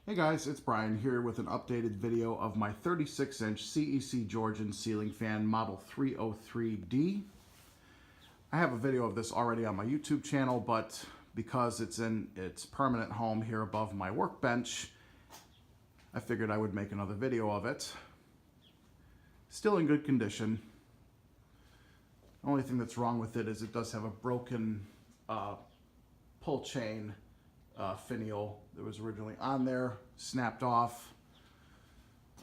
Hey guys, it's Brian here with an updated video of my 36-inch CEC Georgian ceiling fan model 303D. I have a video of this already on my YouTube channel, but because it's in its permanent home here above my workbench, I figured I would make another video of it. Still in good condition. The only thing that's wrong with it is it does have a broken pull chain finial that was originally on there, snapped off.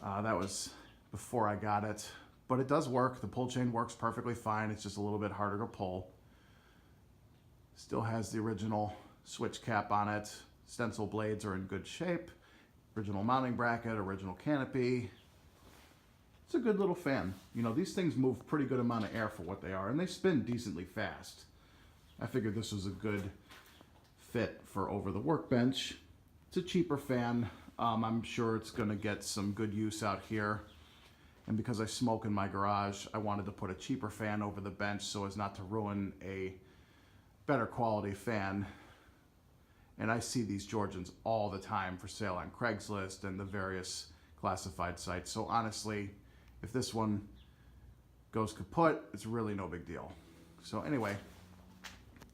That was before I got it, but it does work. The pull chain works perfectly fine. It's just a little bit harder to pull. Still has the original switch cap on it. Stencil blades are in good shape. Original mounting bracket, original canopy. It's a good little fan. You know, these things move pretty good amount of air for what they are, and they spin decently fast. I figured this was a good fit for over the workbench. It's a cheaper fan. I'm sure it's going to get some good use out here. And because I smoke in my garage, I wanted to put a cheaper fan over the bench so as not to ruin a better quality fan. And I see these Georgians all the time for sale on Craigslist and the various classified sites. So honestly, if this one goes kaput, it's really no big deal. So anyway,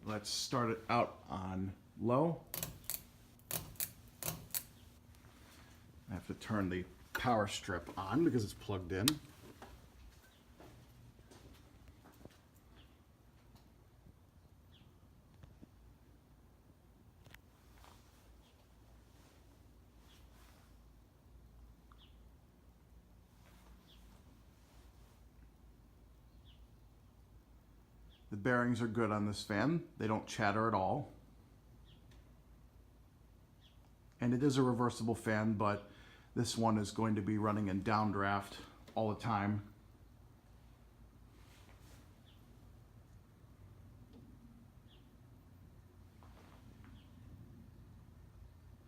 let's start it out on low. I have to turn the power strip on because it's plugged in. The bearings are good on this fan. They don't chatter at all. And it is a reversible fan, but this one is going to be running in downdraft all the time.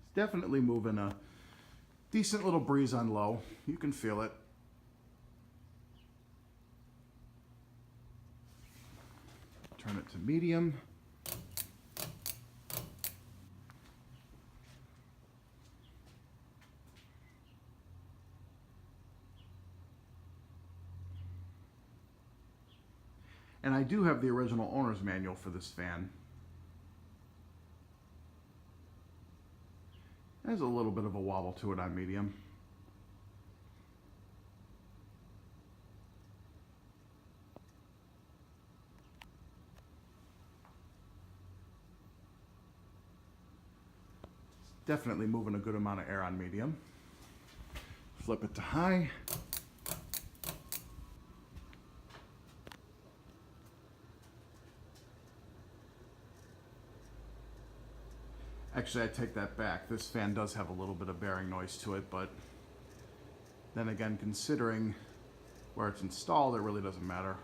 It's definitely moving a decent little breeze on low. You can feel it. Turn it to medium. And I do have the original owner's manual for this fan. It has a little bit of a wobble to it on medium. Definitely moving a good amount of air on medium. Flip it to high. Actually, I take that back. This fan does have a little bit of bearing noise to it, but then again, considering where it's installed, it really doesn't matter.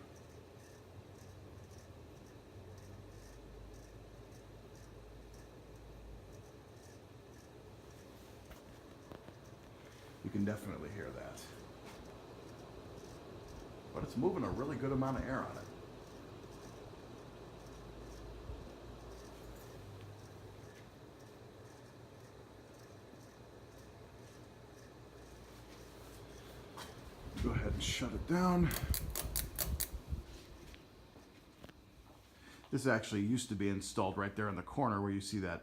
You can definitely hear that. But it's moving a really good amount of air on it. Go ahead and shut it down. This actually used to be installed right there in the corner where you see that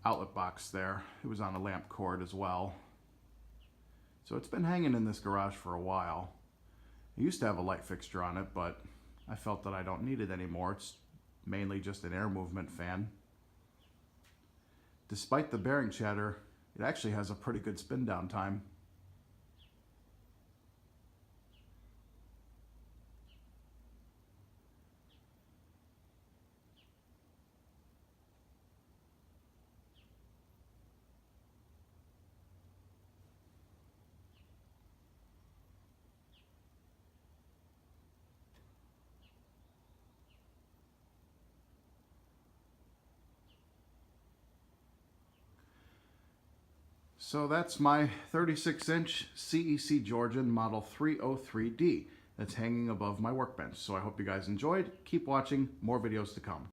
outlet box there. It was on a lamp cord as well. So it's been hanging in this garage for a while. I used to have a light fixture on it, but I felt that I don't need it anymore. It's mainly just an air movement fan. Despite the bearing chatter, it actually has a pretty good spin down time. So that's my 36-inch CEC Georgian model 303D that's hanging above my workbench. So I hope you guys enjoyed. Keep watching, more videos to come.